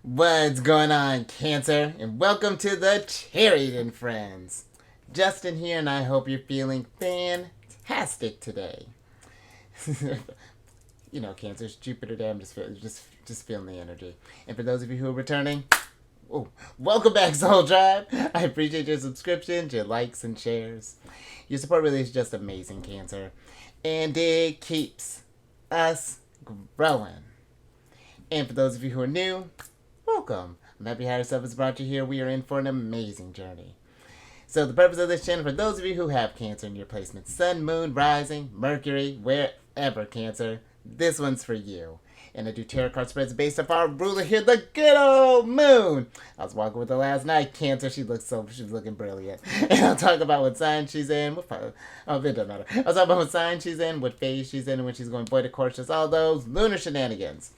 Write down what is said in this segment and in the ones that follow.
What's going on, Cancer? And welcome to the Chariot Friends. Justin here, and I hope you're feeling fantastic today. Cancer, it's Jupiter Day. I'm just feeling the energy. And for those of you who are returning, oh, welcome back, Soul Tribe. I appreciate your subscriptions, your likes, and shares. Your support really is just amazing, Cancer, and it keeps us growing. And for those of you who are new, welcome. I'm happy Higher Self has brought you here. We are in for an amazing journey. So the purpose of this channel, for those of you who have Cancer in your placement, Sun, Moon, Rising, Mercury, wherever Cancer, this one's for you. And I do tarot card spreads based off our ruler here, the good old Moon. I was walking with her last night, Cancer. She's looking brilliant. And I'll talk about what sign she's in. It doesn't matter. I'll talk about what sign she's in, what phase she's in, and when she's going void of course, just all those lunar shenanigans.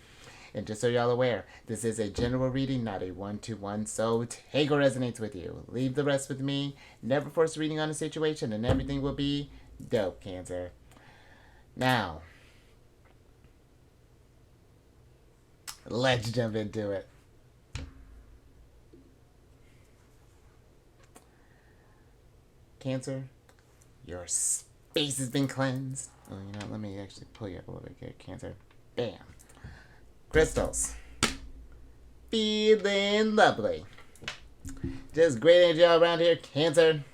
And just so y'all aware, this is a general reading, not a one-to-one, so take what resonates with you. Leave the rest with me. Never force reading on a situation, and everything will be dope, Cancer. Now, let's jump into it. Cancer, your space has been cleansed. Oh, let me actually pull you up a little bit here, Cancer. Bam. Crystals. Feeling lovely. Just great energy all around here, Cancer.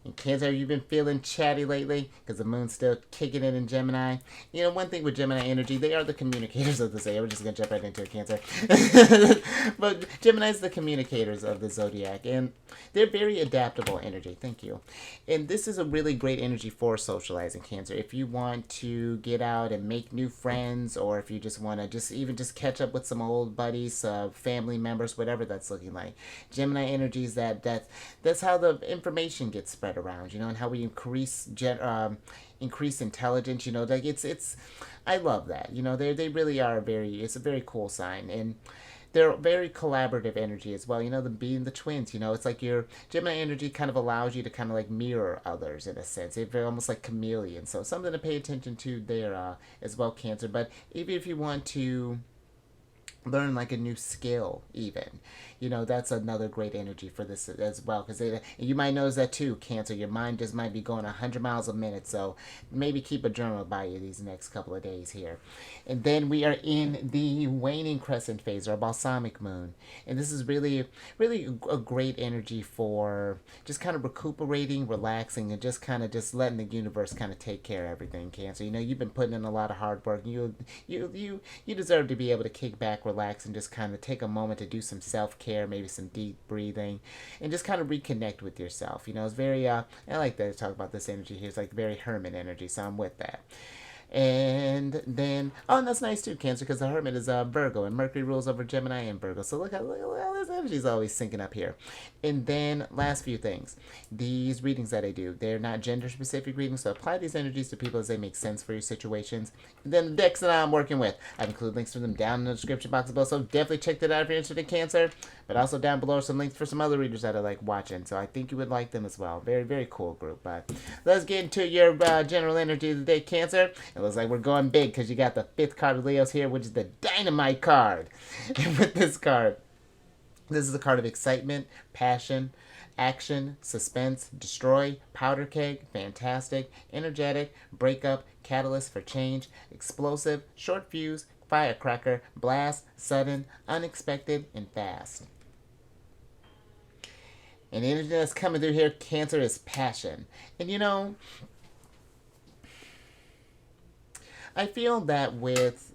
And Cancer, you've been feeling chatty lately because the moon's still kicking it in Gemini. One thing with Gemini energy, they are the communicators of the zodiac. We're just going to jump right into it, Cancer. But Gemini's the communicators of the zodiac, and they're very adaptable energy. Thank you. And this is a really great energy for socializing, Cancer. If you want to get out and make new friends, or if you just want to just catch up with some old buddies, family members, whatever that's looking like. Gemini energy is that's how the information gets spread around, and how we increase intelligence. Like it's I love that. They really are it's a very cool sign, and they're very collaborative energy as well. Them being the twins, it's like your Gemini energy kind of allows you to kind of like mirror others in a sense. They're almost like chameleons, so something to pay attention to there as well, Cancer. But even if you want to learn like a new skill, even that's another great energy for this as well, because you might notice that too, Cancer. Your mind just might be going 100 miles a minute, so maybe keep a journal by you these next couple of days here. And then we are in the waning crescent phase, or balsamic moon, and this is really a great energy for just kind of recuperating, relaxing, and just letting the universe kind of take care of everything, Cancer. You've been putting in a lot of hard work. You deserve to be able to kick back, relax, and just kind of take a moment to do some self-care, maybe some deep breathing, and just kind of reconnect with yourself. It's very I like to talk about this energy here. It's like very hermit energy, so I'm with that. And then, and that's nice too, Cancer, because the Hermit is Virgo, and Mercury rules over Gemini and Virgo. So look how this energy is always syncing up here. And then, last few things. These readings that I do, they're not gender-specific readings, so apply these energies to people as they make sense for your situations. And then the decks that I'm working with, I include links for them down in the description box below, so definitely check that out if you're interested in Cancer. But also down below are some links for some other readers that I like watching, so I think you would like them as well. Very, very cool group. But let's get into your general energy of the day, Cancer. It looks like we're going big because you got the 5th card of Leo's here, which is the Dynamite card. And with this card, this is a card of excitement, passion, action, suspense, destroy, powder keg, fantastic, energetic, breakup, catalyst for change, explosive, short fuse, firecracker, blast, sudden, unexpected, and fast. And the energy that's coming through here, Cancer, is passion. And I feel that with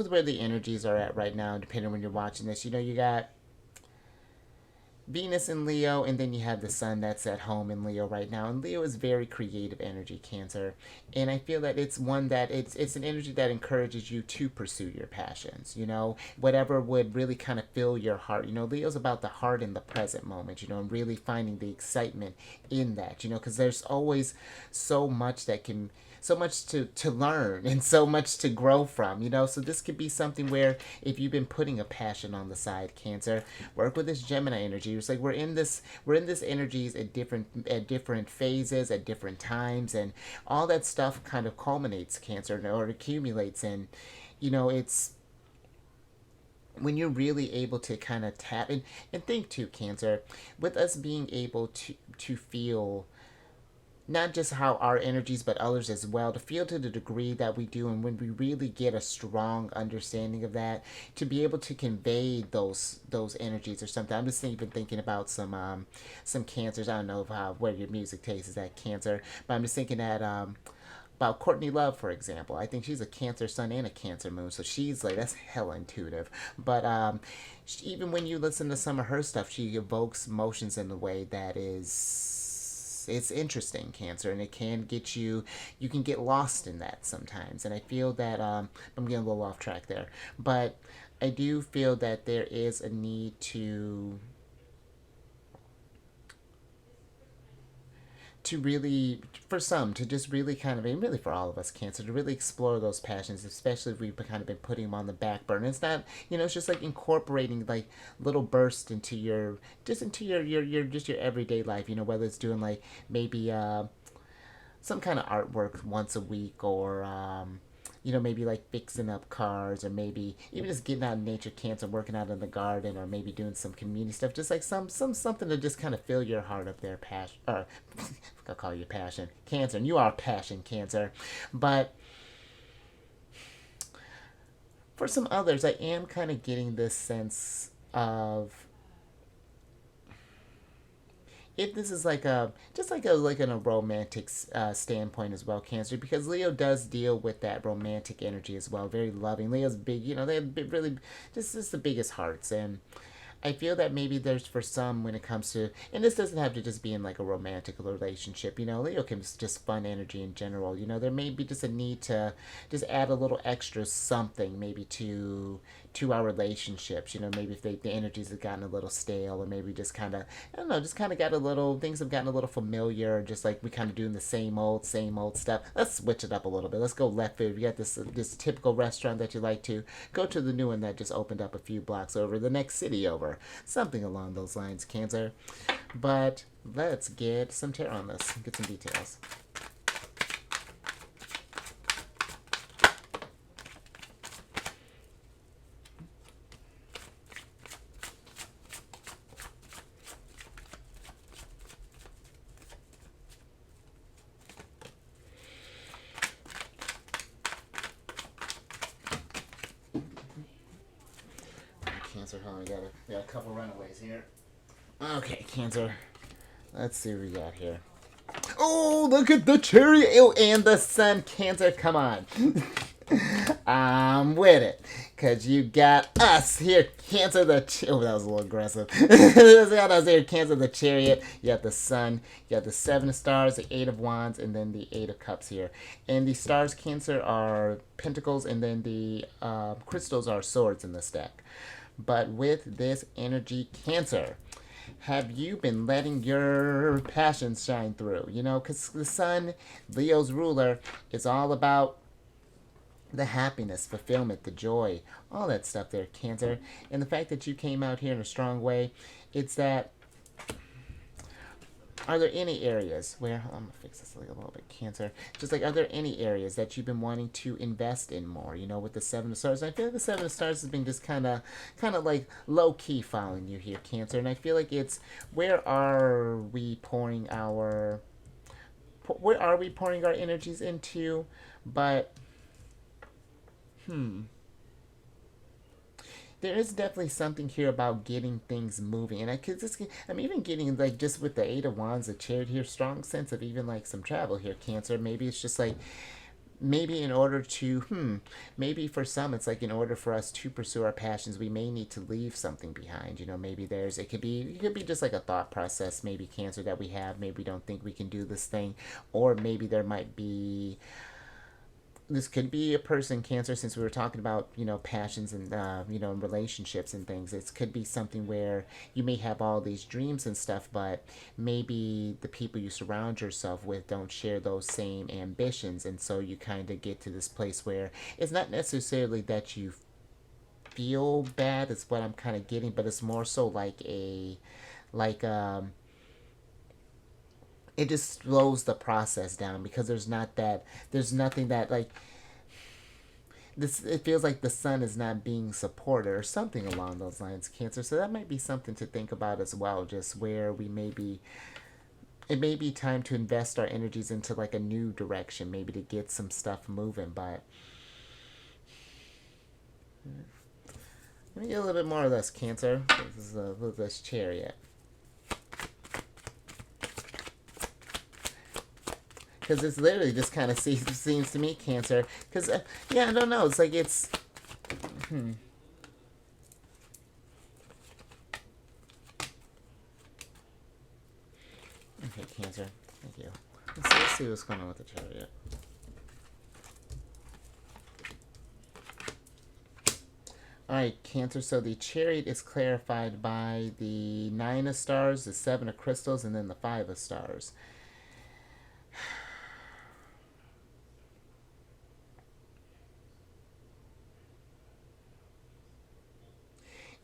where the energies are at right now, depending on when you're watching this, you got Venus in Leo, and then you have the Sun that's at home in Leo right now. And Leo is very creative energy, Cancer. And I feel that it's one that it's an energy that encourages you to pursue your passions, whatever would really kind of fill your heart. Leo's about the heart in the present moment, and really finding the excitement in that, because there's always so much to learn and so much to grow from, So this could be something where if you've been putting a passion on the side, Cancer, work with this Gemini energy. It's like we're in this energies at different phases, at different times, and all that stuff kind of culminates, Cancer, or accumulates, and it's when you're really able to kind of tap and think too, Cancer, with us being able to feel not just how our energies but others as well, to feel to the degree that we do, and when we really get a strong understanding of that, to be able to convey those energies or something. I'm just even thinking about some Cancers. I don't know where your music taste is at, Cancer, but I'm just thinking that about Courtney Love, for example. I think she's a Cancer sun and a Cancer moon, so she's like, that's hella intuitive. But even when you listen to some of her stuff, she evokes emotions in a way that is, it's interesting, Cancer, and it can get you, you can get lost in that sometimes. And I feel that I'm getting a little off track there, but I do feel that there is a need to really, for some, to just really kind of, and really for all of us, Cancer, to really explore those passions, especially if we've kind of been putting them on the back burner. It's not, it's just like incorporating like little bursts into your, just into your just your everyday life, whether it's doing like maybe some kind of artwork once a week, or maybe like fixing up cars, or maybe even just getting out in nature, Cancer, working out in the garden, or maybe doing some community stuff, just like some something to just kind of fill your heart up there, passion, or I'll call you passion, Cancer, and you are passion, Cancer. But for some others, I am kind of getting this sense of, if this is like a, just like in a romantic standpoint as well, Cancer, because Leo does deal with that romantic energy as well, very loving. Leo's big, they have really just the biggest hearts. And I feel that maybe there's, for some, when it comes to, and this doesn't have to just be in like a romantic relationship, Leo can just fun energy in general. There may be just a need to just add a little extra something, maybe to our relationships. Maybe if the energies have gotten a little stale, or maybe just kind of, I don't know, just kind of got a little, things have gotten a little familiar, just like we kind of doing the same old stuff. Let's switch it up a little bit. Let's go left field. You got this typical restaurant that you like to go to, the new one that just opened up a few blocks over, the next city over, something along those lines, Cancer. But let's get some tarot on this, get some details. Cancer, hold on, we got a couple runaways here. Okay, Cancer. Let's see what we got here. Oh, look at the Chariot! Oh, and the Sun, Cancer, come on. I'm with it. Because you got us here, Cancer oh, that was a little aggressive. You got us here, Cancer the Chariot. You got the Sun. You got the Seven of Stars, the Eight of Wands, and then the Eight of Cups here. And the stars, Cancer, are pentacles, and then the crystals are swords in this deck. But with this energy, Cancer, have you been letting your passions shine through? Because the Sun, Leo's ruler, is all about the happiness, fulfillment, the joy, all that stuff there, Cancer. And the fact that you came out here in a strong way, it's that, are there any areas where, I'm going to fix this a little bit, Cancer, just like, are there any areas that you've been wanting to invest in more, with the Seven of Stars? And I feel like the Seven of Stars has been just kind of like low-key following you here, Cancer. And I feel like it's, where are we pouring our energies into? But, there is definitely something here about getting things moving, and I'm even getting, like, just with the Eight of Wands, the Chariot here, strong sense of even like some travel here, Cancer. Maybe it's just like, maybe in order to, maybe for some, it's like, in order for us to pursue our passions, we may need to leave something behind. Maybe it could be just like a thought process, maybe, Cancer, that we have. Maybe we don't think we can do this thing, or maybe there might be, this could be a person, Cancer, since we were talking about, passions and, relationships and things. It could be something where you may have all these dreams and stuff, but maybe the people you surround yourself with don't share those same ambitions. And so you kind of get to this place where it's not necessarily that you feel bad, is what I'm kind of getting, but it's more so like it just slows the process down, because there's nothing that, like, this, it feels like the sun is not being supported or something along those lines, Cancer. So that might be something to think about as well, just where we may be, it may be time to invest our energies into like a new direction, maybe to get some stuff moving. But let me get a little bit more of this, Cancer. This is this Chariot. Because it's literally just kind of seems to me, Cancer. Because, yeah, I don't know. It's like it's... Okay, Cancer. Thank you. Let's see what's going on with the Chariot. Alright, Cancer. So the Chariot is clarified by the 9 of stars, the 7 of crystals, and then the 5 of stars.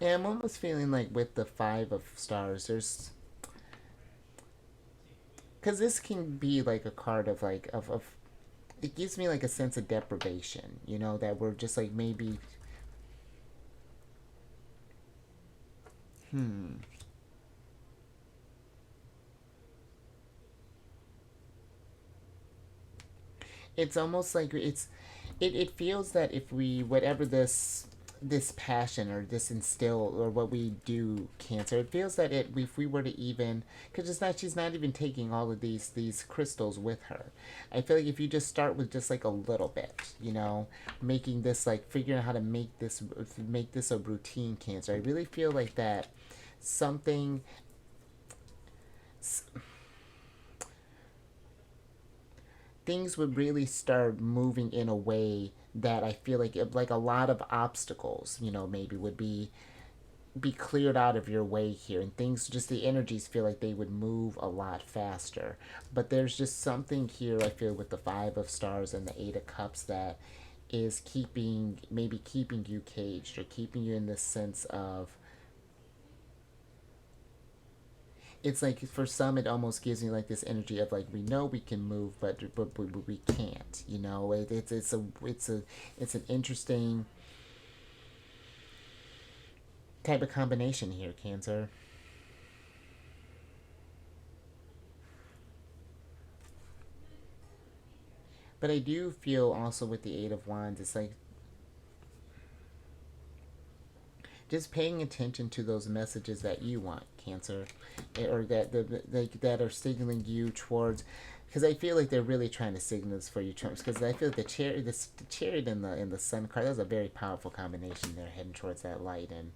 Yeah, I'm almost feeling like with the 5 of stars, there's... Because this can be like a card of like, of... It gives me like a sense of deprivation, you know, that we're just like maybe... It's almost like it feels that if we, whatever this passion or this instill or what we do, Cancer, it feels that it, if we were to even, because it's not, she's not even taking all of these crystals with her. I feel like if you just start with just like a little bit, you know, making this like figuring out how to make this a routine, Cancer, I really feel like that something, things would really start moving in a way that I feel like a lot of obstacles, you know, maybe would be cleared out of your way here, and things, just the energies feel like they would move a lot faster. But there's just something here I feel with the 5 of stars and the 8 of cups that is keeping you caged, or keeping you in this sense of, it's like for some it almost gives me like this energy of like, we know we can move, but we can't, you know. It's an interesting type of combination here, Cancer. But I do feel also with the 8 of wands, it's like just paying attention to those messages that you want, Cancer, or that are signaling you towards, because I feel like they're really trying to signal this for you, Trumps. Because I feel like the chariot in the sun card, that's a very powerful combination. They're heading towards that light, and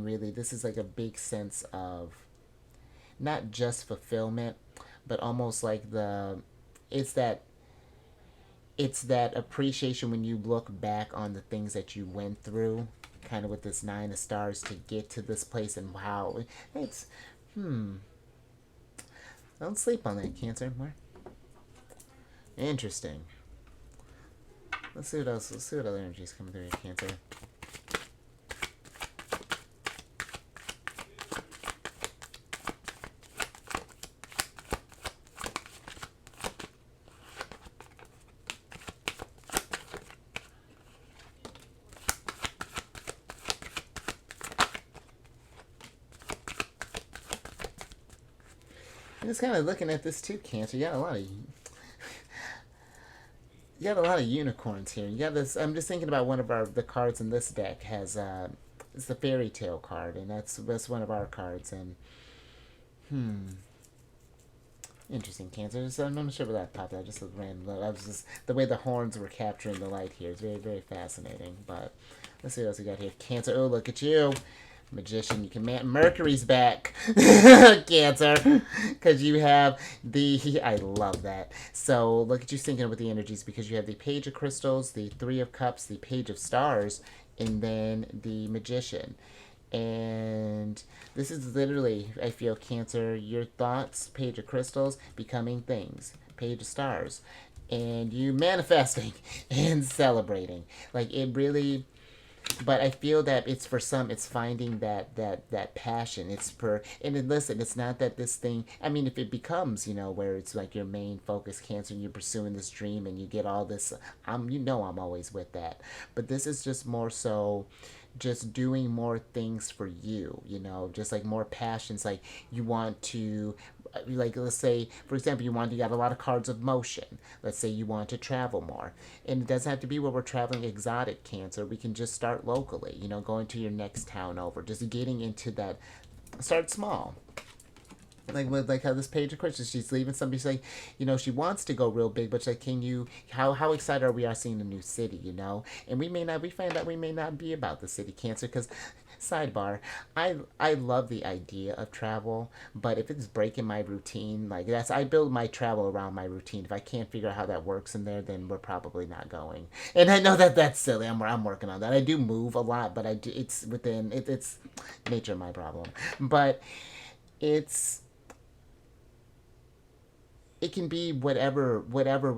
really this is like a big sense of not just fulfillment, but almost like it's that it's that appreciation when you look back on the things that you went through, kind of with this 9 of stars to get to this place, and wow, it's don't sleep on that, Cancer. More interesting. Let's see what else. Let's see what other energies coming through here, Cancer. I'm just kind of looking at this too, Cancer. You got a lot of unicorns here. You got this. I'm just thinking about one of the cards in this deck has it's the fairy tale card, and that's one of our cards. And interesting, Cancer. So I'm not sure where that popped out. Just a random. I was just the way the horns were capturing the light here. It's very, very fascinating. But let's see what else we got here. Cancer. Oh, look at you, Magician. You can Mercury's back, Cancer, because you have the. I love that. So look at you syncing with the energies, because you have the Page of Crystals, the 3 of Cups, the Page of Stars, and then the Magician. And this is literally, I feel, Cancer, your thoughts, Page of Crystals, becoming things, Page of Stars, and you manifesting and celebrating. Like, it really, but I feel that it's for some, it's finding that passion. It's for, and then listen, it's not that this thing. I mean, if it becomes, where it's like your main focus, Cancer, and you're pursuing this dream, and you get all this, I'm always with that. But this is just more so, just doing more things for you, just like more passions. Like you want to, like, let's say for example, you got a lot of cards of motion. Let's say you want to travel more, and it doesn't have to be where we're traveling exotic, Cancer. We can just start locally, going to your next town over, just getting into that. Start small, like with like how this page of Christian, she's leaving somebody saying, she wants to go real big, but she's like, can you, how excited are we are seeing a new city, and we find out we may not be about the city, Cancer, because sidebar, I love the idea of travel, but if it's breaking my routine, like I build my travel around my routine. If I can't figure out how that works in there, then we're probably not going. And I know that that's silly. I'm working on that. I do move a lot, but it's within it's nature my problem, but it's it can be whatever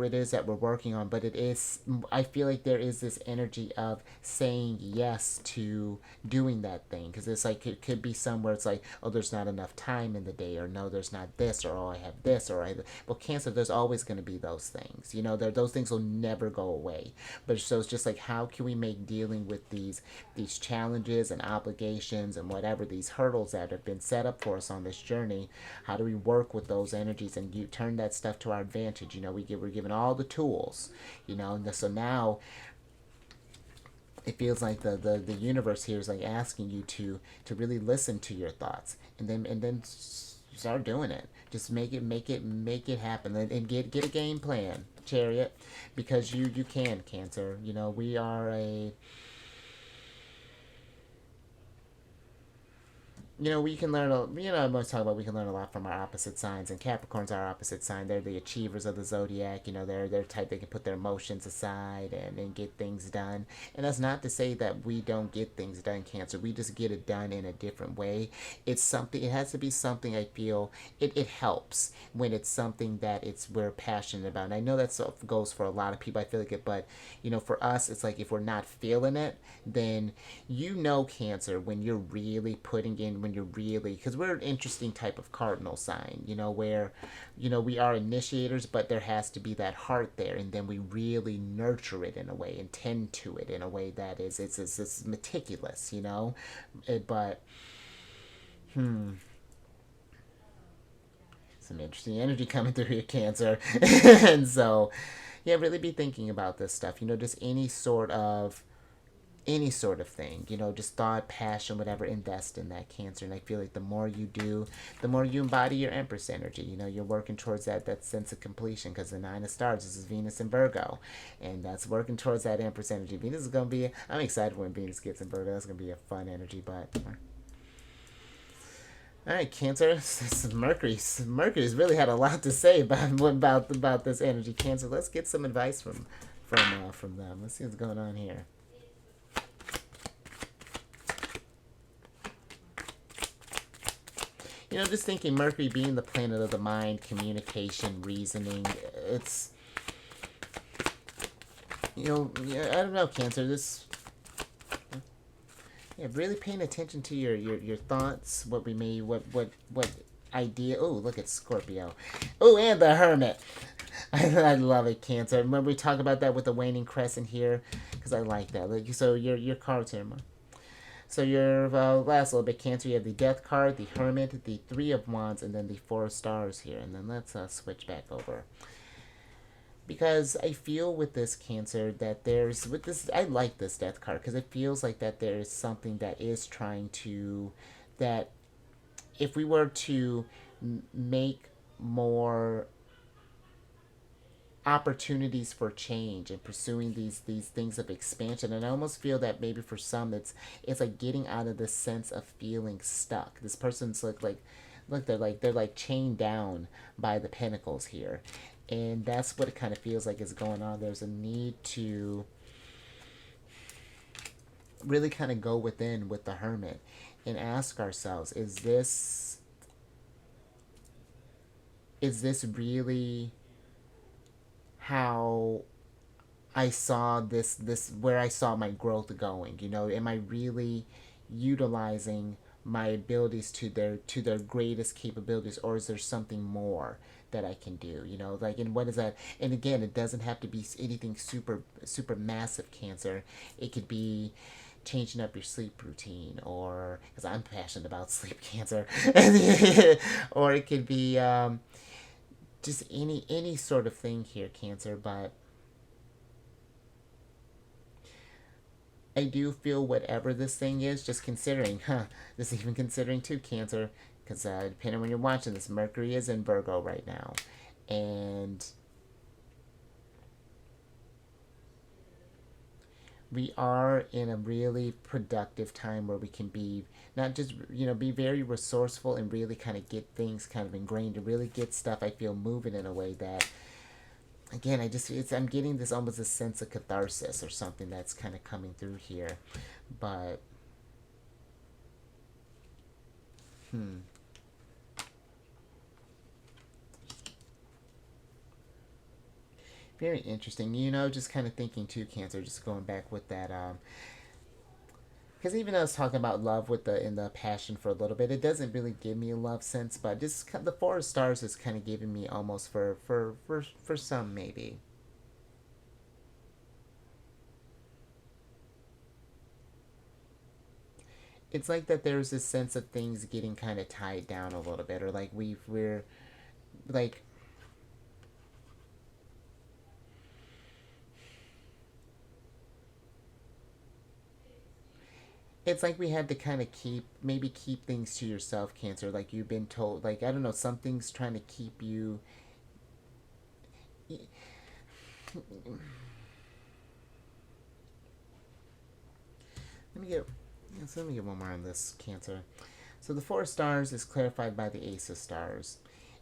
it is that we're working on, but it is, I feel like there is this energy of saying yes to doing that thing, because it's like it could be somewhere it's like, oh, there's not enough time in the day, or no, there's not this, or oh, I have this, or well, Cancer, there's always going to be those things, those things will never go away. But so it's just like, how can we make dealing with these challenges and obligations and whatever, these hurdles that have been set up for us on this journey, how do we work with those energies and you turn that stuff to our advantage? We're given all the tools, so now it feels like the universe here is like asking you to really listen to your thoughts, and then start doing it. Just make it happen, and get a game plan, Chariot, because you can, Cancer. We are a, we can learn, I'm always talking about we can learn a lot from our opposite signs, and Capricorn's our opposite sign. They're the achievers of the zodiac. They're type, they can put their emotions aside and get things done. And that's not to say that we don't get things done, Cancer. We just get it done in a different way. It has to be something, I feel, it helps when it's something that we're passionate about. And I know that goes for a lot of people, I feel like it, but, for us, it's like if we're not feeling it, then, Cancer, when you're really putting in, when you're really, because we're an interesting type of cardinal sign, where we are initiators, but there has to be that heart there, and then we really nurture it in a way and tend to it in a way that it's meticulous, but some interesting energy coming through here, Cancer. And so, yeah, really be thinking about this stuff, just any sort of thing, just thought, passion, whatever, invest in that, Cancer. And I feel like the more you do, the more you embody your Empress energy. You're working towards that sense of completion, because the Nine of Stars, this is Venus in Virgo, and that's working towards that Empress energy. Venus is going to be, I'm excited when Venus gets in Virgo. That's going to be a fun energy, but... All right, Cancer. Mercury's really had a lot to say about this energy, Cancer. Let's get some advice from them. Let's see what's going on here. Just thinking, Mercury being the planet of the mind, communication, reasoning, it's, yeah, I don't know, Cancer, this, yeah, really paying attention to your thoughts, what idea, oh, look at Scorpio, oh, and the Hermit. I love it, Cancer. Remember we talk about that with the waning crescent here, because I like that. Like, so your cards here, so your last little bit, Cancer, you have the Death card, the Hermit, the Three of Wands, and then the Four of Stars here. And then let's switch back over. Because I feel with this, Cancer, that I like this Death card, because it feels like that there is something that is trying to, that if we were to make more opportunities for change and pursuing these things of expansion, and I almost feel that maybe for some it's like getting out of this sense of feeling stuck. This person's look, they're like chained down by the pentacles here, and that's what it kind of feels like is going on. There's a need to really kind of go within with the Hermit and ask ourselves, is this really how I saw this where I saw my growth going. Am I really utilizing my abilities to their greatest capabilities, or is there something more that I can do? Like, and what is that? And again, it doesn't have to be anything super massive, Cancer. It could be changing up your sleep routine, or because I'm passionate about sleep, Cancer, or it could be just any sort of thing here, Cancer. But I do feel whatever this thing is, just considering, this even considering too, Cancer, because depending on when you're watching this, Mercury is in Virgo right now, and we are in a really productive time where we can be not just be very resourceful and really kind of get things kind of ingrained and really get stuff, I feel, moving in a way that, again, I'm getting this almost a sense of catharsis or something that's kind of coming through here. But very interesting. Just kind of thinking too, Cancer, just going back with that, because even though I was talking about love with the in the passion for a little bit, it doesn't really give me a love sense. But just the Four of Stars is kind of giving me almost for some, maybe. It's like that there's this sense of things getting kind of tied down a little bit, or like we're like, it's like we had to kind of keep things to yourself, Cancer. Like, you've been told, like, I don't know, something's trying to keep you. Let me get let me get one more on this, Cancer. So the Four of Stars is clarified by the Ace of Stars.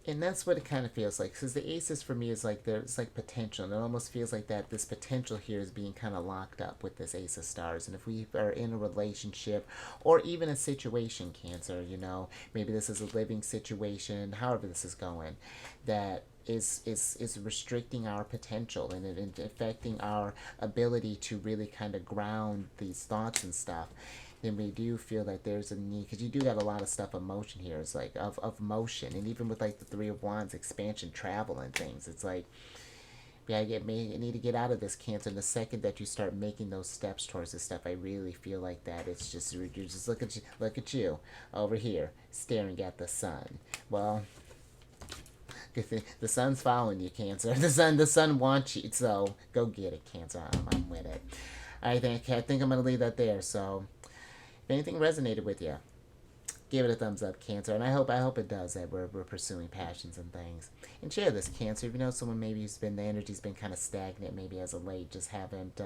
And that's what it kind of feels like. Because the aces for me is like there's like potential. And it almost feels like that this potential here is being kind of locked up with this Ace of Stars. And if we are in a relationship or even a situation, Cancer, maybe this is a living situation, however this is going, that is restricting our potential and it affecting our ability to really kind of ground these thoughts and stuff, then we do feel like there's a need, because you do got a lot of stuff of motion here. It's like of motion, and even with like the Three of Wands, expansion, travel, and things. It's like, yeah, I need to get out of this, Cancer. And the second that you start making those steps towards this stuff, I really feel like that it's just you're just look at you over here staring at the sun. Well, the sun's following you, Cancer. The sun wants you, so go get it, Cancer. I'm with it. I think I'm gonna leave that there. So if anything resonated with you, give it a thumbs up, Cancer, and I hope it does, that we're pursuing passions and things. And share this, Cancer. If you know someone maybe who's been, the energy's been kind of stagnant, maybe as of late, just haven't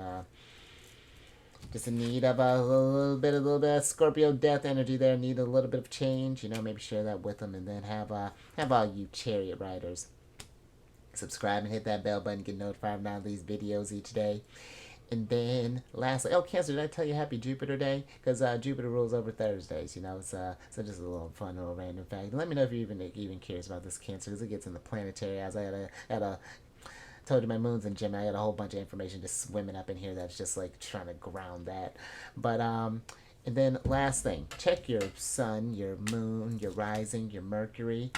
just in need of a little bit of Scorpio death energy there, need a little bit of change, maybe share that with them. And then have all you Chariot riders subscribe and hit that bell button, get notified of these videos each day. And then lastly, oh, Cancer, did I tell you happy Jupiter Day? Because Jupiter rules over Thursdays, so just a little fun little random fact. Let me know if you're even curious about this, Cancer, because it gets in the planetary. As I had a told you my moon's in Gemini. I got a whole bunch of information just swimming up in here that's just like trying to ground that. But and then last thing, check your sun, your moon, your rising, your Mercury,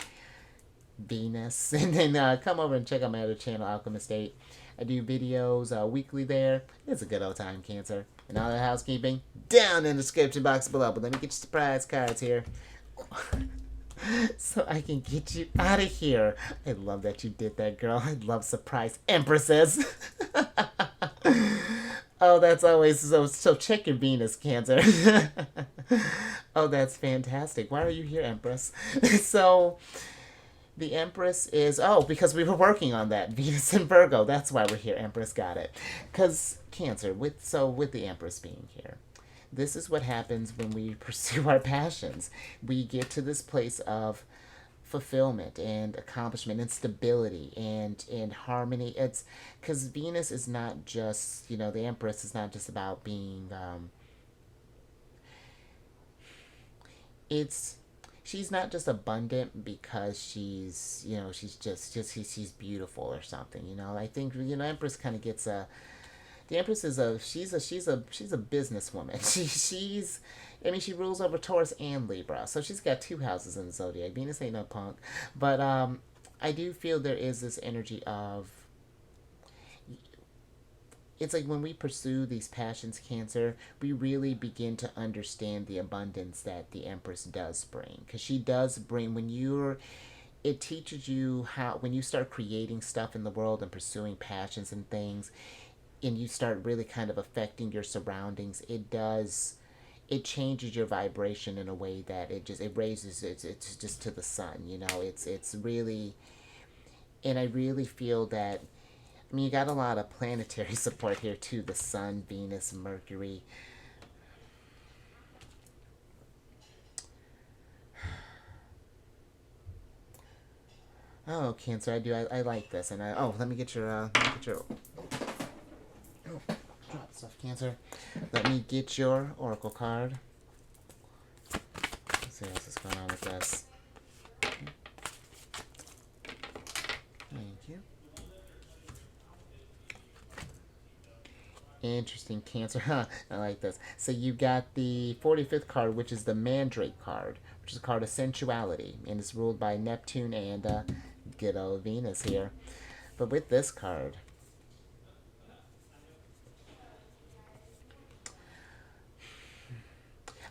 Venus, and then come over and check out my other channel, Alchemist 8. I do videos weekly there. It's a good old time, Cancer. And all the housekeeping down in the description box below. But let me get you surprise cards here. So I can get you out of here. I love that you did that, girl. I love surprise empresses. Oh, that's always so check your Venus, Cancer. Oh, that's fantastic. Why are you here, Empress? So the Empress is, oh, because we were working on that, Venus and Virgo. That's why we're here, Empress. Got it. Because Cancer, with the Empress being here, this is what happens when we pursue our passions. We get to this place of fulfillment and accomplishment and stability and harmony. It's because Venus is not just, the Empress is not just about being it's she's not just abundant because she's she's beautiful or something. I think Empress kind of gets The Empress is she's a businesswoman. She's I mean she rules over Taurus and Libra, so she's got two houses in the zodiac. Venus ain't no punk, but I do feel there is this energy of it's like when we pursue these passions, Cancer, we really begin to understand the abundance that the Empress does bring, because she does bring when you're it teaches you how when you start creating stuff in the world and pursuing passions and things, and you start really kind of affecting your surroundings, it changes your vibration in a way that it raises it's just to the sun, it's really, and I really feel that, I mean, you got a lot of planetary support here too, the sun, Venus, Mercury. Oh, Cancer, I like this, and let me get your oh, drop stuff, Cancer. Let me get your oracle card. Let's see what else is going on with this. Thank you. Interesting, Cancer. Huh, I like this. So you got the 45th card, which is the Mandrake card, which is a card of sensuality, and it's ruled by Neptune and good old Venus here. But with this card,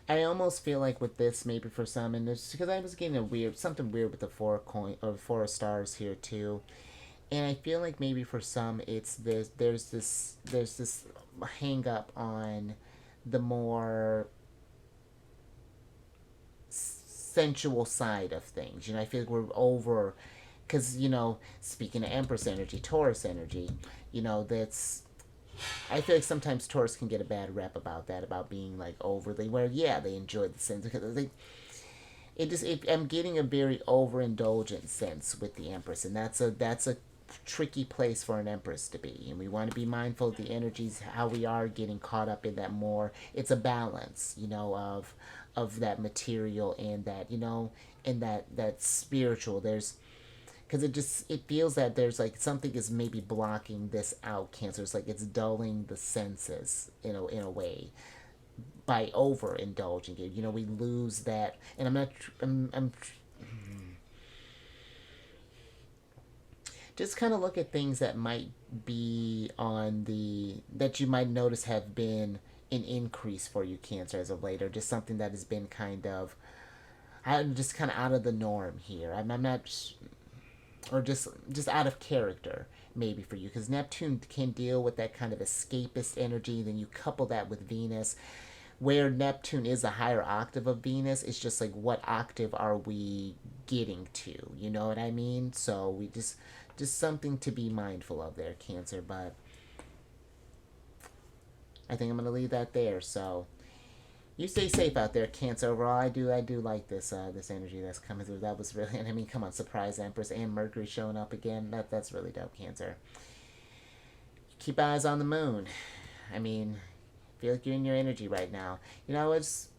I almost feel like with this, maybe for some, and it's because I was getting something weird with the four of stars here too, and I feel like maybe for some, it's this. There's this hang up on the more sensual side of things. I feel like we're over, because speaking of Empress energy, Taurus energy, that's I feel like sometimes Taurus can get a bad rep about that, about being like overly where yeah they enjoy the sense because I'm getting a very overindulgent sense with the Empress, and that's a tricky place for an Empress to be, and we want to be mindful of the energies, how we are getting caught up in that more. It's a balance, of that material and that and that spiritual. There's because it feels that there's like something is maybe blocking this out, Cancer. It's like it's dulling the senses in a way by overindulging it. We lose that, and I'm just kind of look at things that might be on the that you might notice have been an increase for you, Cancer, as of late, or just something that has been kind of I'm just kind of out of the norm here. I'm not or just out of character maybe for you, because Neptune can deal with that kind of escapist energy. Then you couple that with Venus, where Neptune is a higher octave of Venus. It's just like, what octave are we getting to, you know what I mean? So we just something to be mindful of there, Cancer. But I think I'm gonna leave that there. So you stay safe out there, Cancer. Overall, I do like this energy that's coming through. That was really, and I mean, come on, surprise Empress and Mercury showing up again. That's really dope, Cancer. Keep eyes on the moon. I mean, feel like you're in your energy right now. It's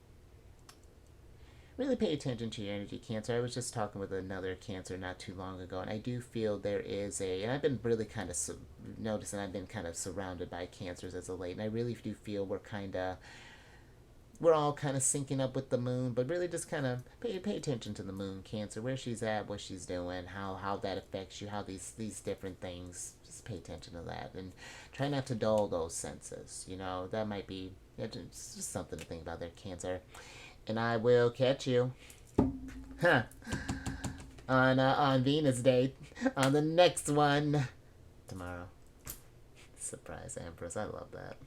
really pay attention to your energy, Cancer. I was just talking with another Cancer not too long ago, and I do feel there is and I've been really kind of noticing I've been kind of surrounded by Cancers as of late, and I really do feel we're all kind of syncing up with the moon, but really just kind of pay attention to the moon, Cancer, where she's at, what she's doing, how that affects you, how these different things. Just pay attention to that and try not to dull those senses. That might be it's just something to think about there, Cancer. And I will catch you, huh, on Venus Day, on the next one tomorrow. Surprise Empress, I love that.